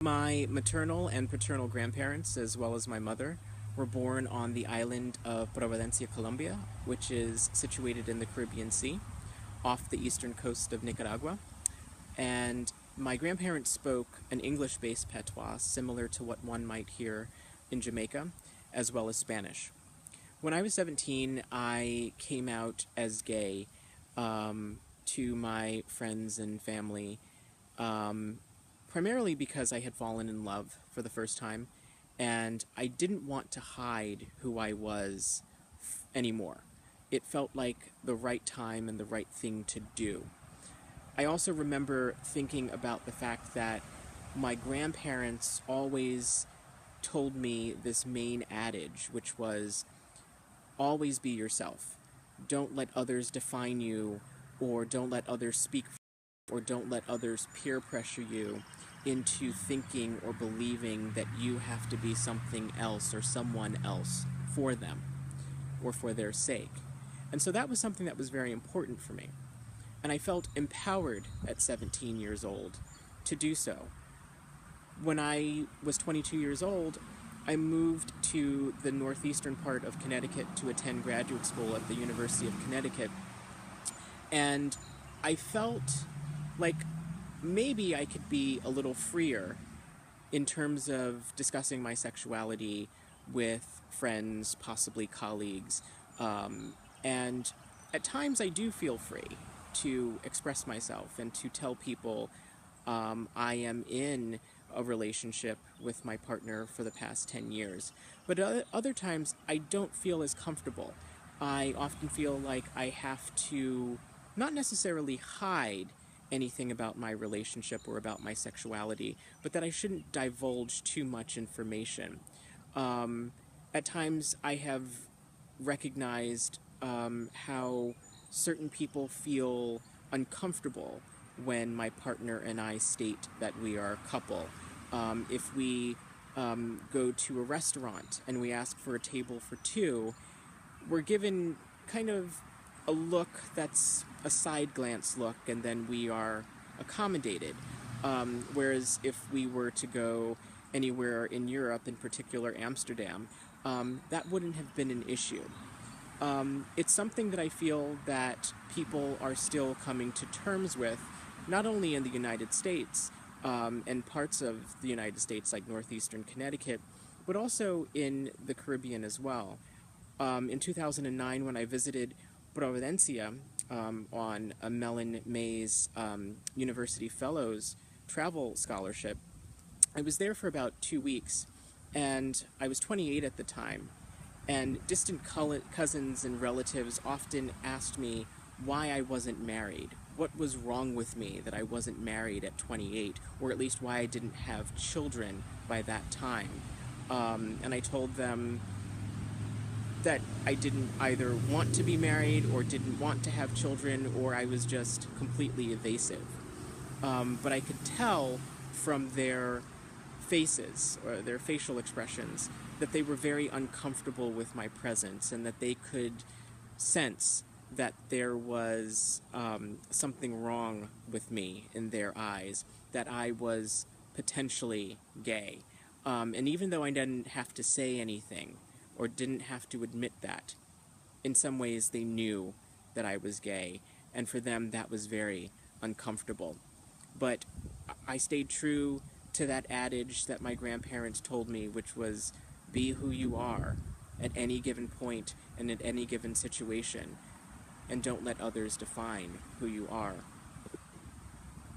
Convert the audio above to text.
My maternal and paternal grandparents, as well as my mother, were born on the island of Providencia, Colombia, which is situated in the Caribbean Sea, off the eastern coast of Nicaragua. And my grandparents spoke an English-based patois similar to what one might hear in Jamaica, as well as Spanish. When I was 17, I came out as gay to my friends and family, primarily because I had fallen in love for the first time, and I didn't want to hide who I was anymore. It felt like the right time and the right thing to do. I also remember thinking about the fact that my grandparents always told me this main adage, which was, always be yourself. Don't let others define you, or don't let others speak for you, or don't let others peer pressure you into thinking or believing that you have to be something else or someone else for them or for their sake. And so that was something that was very important for me. And I felt empowered at 17 years old to do so. When I was 22 years old, I moved to the northeastern part of Connecticut to attend graduate school at the University of Connecticut. And I felt like maybe I could be a little freer in terms of discussing my sexuality with friends, possibly colleagues. And at times I do feel free to express myself and to tell people I am in a relationship with my partner for the past 10 years. But other times I don't feel as comfortable. I often feel like I have to not necessarily hide anything about my relationship or about my sexuality, but that I shouldn't divulge too much information. At times I have recognized how certain people feel uncomfortable when my partner and I state that we are a couple. If we go to a restaurant and we ask for a table for two, we're given kind of a look that's a side glance look, and then we are accommodated. Whereas if we were to go anywhere in Europe, in particular Amsterdam, that wouldn't have been an issue. It's something that I feel that people are still coming to terms with, not only in the United States and parts of the United States like northeastern Connecticut, but also in the Caribbean as well. In 2009, when I visited Providencia on a Mellon Mays University Fellows travel scholarship, I was there for about 2 weeks, and I was 28 at the time. And distant cousins and relatives often asked me why I wasn't married. What was wrong with me that I wasn't married at 28, or at least why I didn't have children by that time. And I told them that I didn't either want to be married or didn't want to have children, or I was just completely evasive. But I could tell from their faces, or their facial expressions, that they were very uncomfortable with my presence, and that they could sense that there was something wrong with me in their eyes, that I was potentially gay. And even though I didn't have to say anything, or didn't have to admit that, in some ways they knew that I was gay, and for them that was very uncomfortable. But I stayed true to that adage that my grandparents told me, which was, be who you are at any given point and at any given situation, and don't let others define who you are.